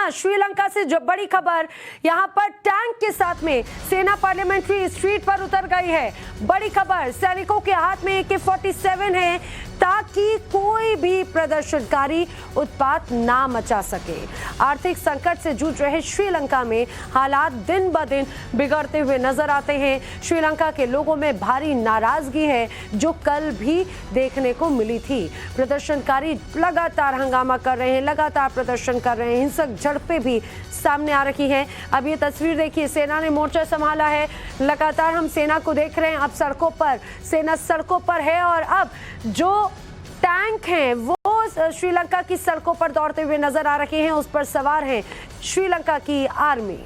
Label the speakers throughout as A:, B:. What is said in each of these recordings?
A: हाँ, श्रीलंका से जो बड़ी खबर, यहाँ पर टैंक के साथ में सेना पार्लियामेंट्री स्ट्रीट पर उतर गई है। बड़ी खबर, सैनिकों के हाथ में AK-47 है ताकि कोई भी प्रदर्शनकारी उत्पात ना मचा सके। आर्थिक संकट से जूझ रहे श्रीलंका में हालात दिन ब दिन बिगड़ते हुए नजर आते हैं। श्रीलंका के लोगों में भारी नाराजगी है जो कल भी देखने को मिली थी। प्रदर्शनकारी लगातार हंगामा कर रहे हैं, लगातार प्रदर्शन कर रहे हैं, हिंसक झड़पें भी सामने आ रही हैं। अब ये तस्वीर देखिए, सेना ने मोर्चा संभाला है, लगातार हम सेना को देख रहे हैं। अब सड़कों पर सेना सड़कों पर है और अब जो टैंक हैं वो श्रीलंका की सड़कों पर दौड़ते हुए नजर आ रहे हैं। उस पर सवार है श्रीलंका की आर्मी।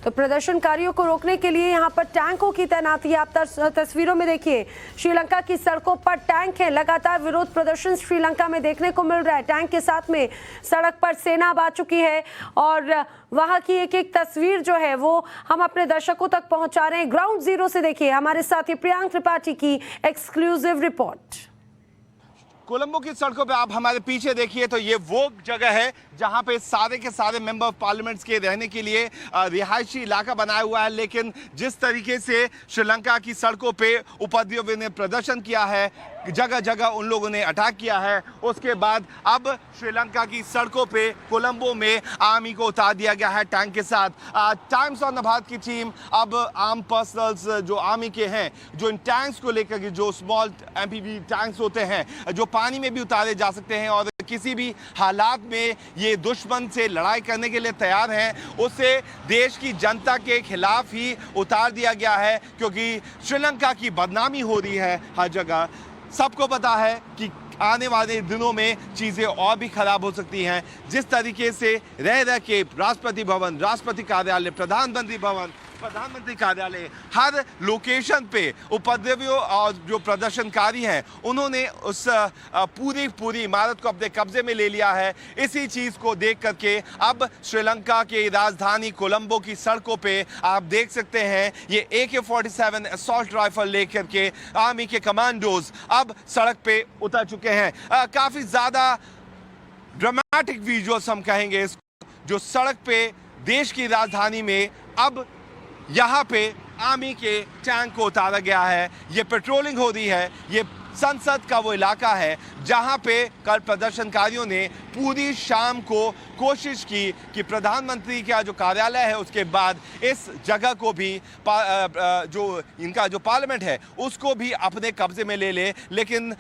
A: तो प्रदर्शनकारियों को रोकने के लिए यहां पर टैंकों की तैनाती आप तस्वीरों में देखिए। श्रीलंका की सड़कों पर टैंक है, लगातार विरोध प्रदर्शन श्रीलंका में देखने को मिल रहा है। टैंक के साथ में सड़क पर सेना आ चुकी है और वहां की एक एक तस्वीर जो है वो हम अपने दर्शकों तक पहुंचा रहे हैं। ग्राउंड जीरो से देखिए हमारे साथी प्रियांक त्रिपाठी की एक्सक्लूसिव रिपोर्ट।
B: कोलंबो की सड़कों पे आप हमारे पीछे देखिए तो ये वो जगह है जहां पे सारे के सारे मेंबर ऑफ पार्लियामेंट्स के रहने के लिए रिहायशी इलाका बनाया हुआ है। लेकिन जिस तरीके से श्रीलंका की सड़कों पे उपद्रवियों ने प्रदर्शन किया है, जगह जगह उन लोगों ने अटैक किया है, उसके बाद अब श्रीलंका की सड़कों पे कोलंबो में आर्मी को उतार दिया गया है टैंक के साथ। टाइम्स ऑफ नवभारत की टीम अब आर्म पर्सनल्स जो आर्मी के हैं, जो इन टैंक्स को लेकर के, जो स्मॉल MPV टैंक्स होते हैं जो पानी में भी उतारे जा सकते हैं और किसी भी हालात में ये दुश्मन से लड़ाई करने के लिए तैयार हैं, उसे देश की जनता के खिलाफ ही उतार दिया गया है। क्योंकि श्रीलंका की बदनामी हो रही है हर जगह। सबको पता है कि आने वाले दिनों में चीज़ें और भी खराब हो सकती हैं। जिस तरीके से रह के राष्ट्रपति भवन, राष्ट्रपति कार्यालय, प्रधानमंत्री भवन, प्रधानमंत्री कार्यालय, हर लोकेशन पे उपद्रवियों और जो प्रदर्शनकारी हैं उन्होंने उस पूरी इमारत को अपने कब्जे में ले लिया है। इसी चीज़ को देख करके अब श्रीलंका के राजधानी कोलंबो की सड़कों पे आप देख सकते हैं ये AK-47 असॉल्ट राइफल लेकर के आर्मी के कमांडोज अब सड़क पे उतर चुके हैं। काफ़ी ज़्यादा ड्रामेटिक विजुअल्स हम कहेंगे इसको, जो सड़क पे देश की राजधानी में अब यहाँ पे आर्मी के टैंक को उतारा गया है। ये पेट्रोलिंग हो रही है। ये संसद का वो इलाका है जहाँ पे कल प्रदर्शनकारियों ने पूरी शाम को कोशिश की कि प्रधानमंत्री का जो कार्यालय है उसके बाद इस जगह को भी जो इनका जो पार्लियामेंट है उसको भी अपने कब्जे में ले ले, लेकिन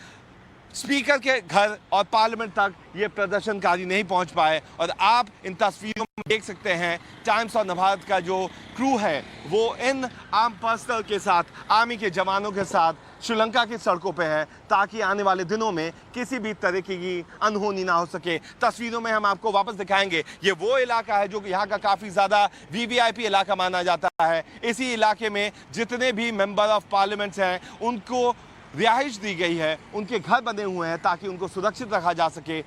B: स्पीकर के घर और पार्लियामेंट तक ये प्रदर्शनकारी नहीं पहुंच पाए। और आप इन तस्वीरों में देख सकते हैं टाइम्स ऑफ नवभारत का जो क्रू है वो इन आर्म पर्सनल के साथ, आर्मी के जवानों के साथ श्रीलंका की सड़कों पे है ताकि आने वाले दिनों में किसी भी तरह की अनहोनी ना हो सके। तस्वीरों में हम आपको वापस दिखाएंगे। ये वो इलाका है जो यहाँ का काफ़ी ज़्यादा VVIP इलाका माना जाता है। इसी इलाके में जितने भी मेंबर ऑफ पार्लियामेंट्स हैं उनको रिहाइश दी गई है, उनके घर बने हुए हैं ताकि उनको सुरक्षित रखा जा सके।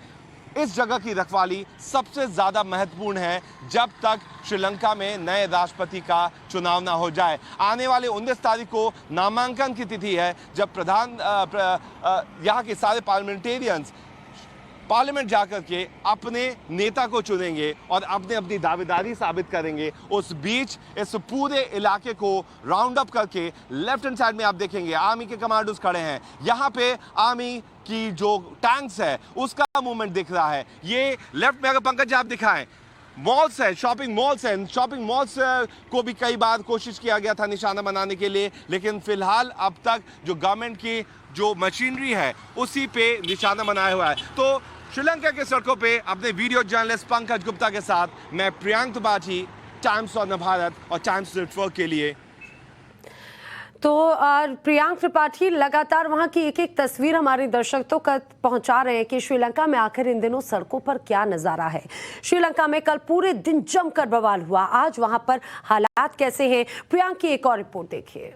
B: इस जगह की रखवाली सबसे ज़्यादा महत्वपूर्ण है जब तक श्रीलंका में नए राष्ट्रपति का चुनाव ना हो जाए। आने वाले 19 तारीख को नामांकन की तिथि है जब यहाँ के सारे पार्लियामेंटेरियंस पार्लियामेंट जाकर के अपने नेता को चुनेंगे और अपनी दावेदारी साबित करेंगे। उस बीच इस पूरे इलाके को राउंड अप करके लेफ्ट हैंड साइड में आप देखेंगे आर्मी के कमांडोज खड़े हैं। यहाँ पे आर्मी की जो टैंक्स है उसका मूवमेंट दिख रहा है। ये लेफ्ट में अगर पंकज आप दिखाएं, मॉल्स है, शॉपिंग मॉल्स हैं। शॉपिंग मॉल्स को भी कई बार कोशिश किया गया था निशाना बनाने के लिए, लेकिन फिलहाल अब तक जो गवर्नमेंट की जो मशीनरी है उसी पे निशाना बनाया हुआ है। तो श्रीलंका के सड़कों पे अपने वीडियो जर्नलिस्ट पंकज गुप्ता के साथ मैं प्रियांक त्रिपाठी, टाइम्स ऑफ नवभारत और टाइम्स नेटवर्क के लिए।
A: तो प्रियांक त्रिपाठी लगातार वहां की एक एक तस्वीर हमारे दर्शकों तक पहुंचा रहे हैं कि श्रीलंका में आखिर इन दिनों सड़कों पर क्या नजारा है। श्रीलंका में कल पूरे दिन जमकर बवाल हुआ, आज वहां पर हालात कैसे हैं, प्रियांक की एक और रिपोर्ट देखिए।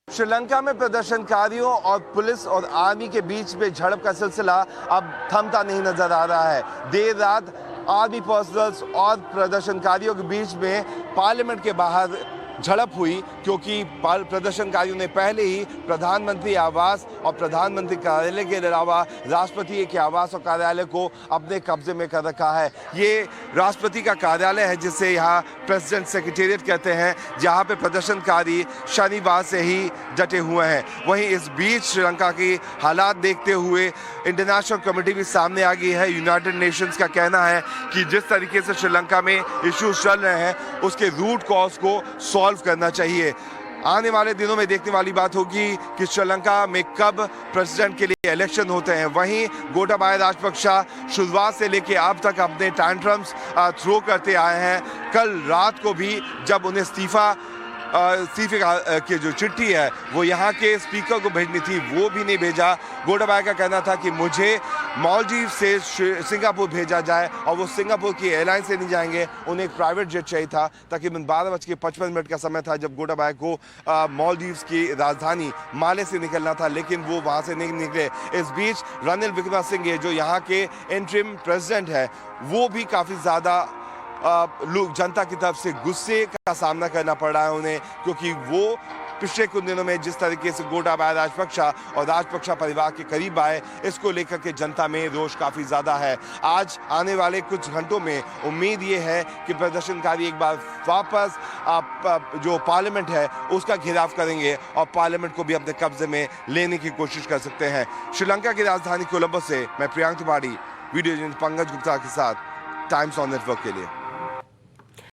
B: श्रीलंका में प्रदर्शनकारियों और पुलिस और आर्मी के बीच में झड़प का सिलसिला अब थमता नहीं नजर आ रहा है। देर रात आर्मी पर्सनल्स और प्रदर्शनकारियों के बीच में पार्लियामेंट के बाहर झड़प हुई क्योंकि प्रदर्शनकारियों ने पहले ही प्रधानमंत्री आवास और प्रधानमंत्री कार्यालय के अलावा राष्ट्रपति के आवास और कार्यालय को अपने कब्जे में कर रखा है। ये राष्ट्रपति का कार्यालय है जिसे यहाँ प्रेसिडेंट सेक्रेटेरिएट कहते हैं, जहाँ पे प्रदर्शनकारी शनिवार से ही डटे हुए हैं। वहीं इस बीच श्रीलंका की हालात देखते हुए इंटरनेशनल कमेटी भी सामने आ गई है। यूनाइटेड नेशंस का कहना है कि जिस तरीके से श्रीलंका में इश्यूज चल रहे हैं उसके रूट कॉज को सॉल्व करना चाहिए। आने वाले दिनों में देखने वाली बात होगी कि श्रीलंका में कब प्रेसिडेंट के लिए इलेक्शन होते हैं। वहीं गोटाबाया राजपक्षा शुरुआत से लेकर अब तक अपने टैंट्रम्स थ्रो करते आए हैं। कल रात को भी जब उन्हें इस्तीफे की जो चिट्ठी है वो यहाँ के स्पीकर को भेजनी थी, वो भी नहीं भेजा। गोटाबाया का कहना था कि मुझे मालदीव से सिंगापुर भेजा जाए और वो सिंगापुर की एयरलाइन से नहीं जाएंगे, उन्हें एक प्राइवेट जेट चाहिए था। तकरीबन 12:55 का समय था जब गोटाबाया को मालदीव की राजधानी माले से निकलना था, लेकिन वो वहाँ से नहीं निकले। इस बीच रणिल विक्रमसिंघे जो यहाँ के इंटरिम प्रेसिडेंट है वो भी काफ़ी ज़्यादा लोग जनता की तरफ से गुस्से का सामना करना पड़ रहा है उन्हें, क्योंकि वो पिछले कुछ दिनों में जिस तरीके से गोटाबाया राजपक्षा और राजपक्षा परिवार के करीब आए, इसको लेकर के जनता में रोष काफ़ी ज़्यादा है। आज आने वाले कुछ घंटों में उम्मीद ये है कि प्रदर्शनकारी एक बार वापस जो पार्लियामेंट है उसका घेराव करेंगे और पार्लियामेंट को भी अपने कब्जे में लेने की कोशिश कर सकते हैं। श्रीलंका की राजधानी कोलंबो से मैं प्रियांक तिवारी, वीडियो जर्नलिस्ट पंकज गुप्ता के साथ टाइम्स ऑन नेटवर्क के लिए।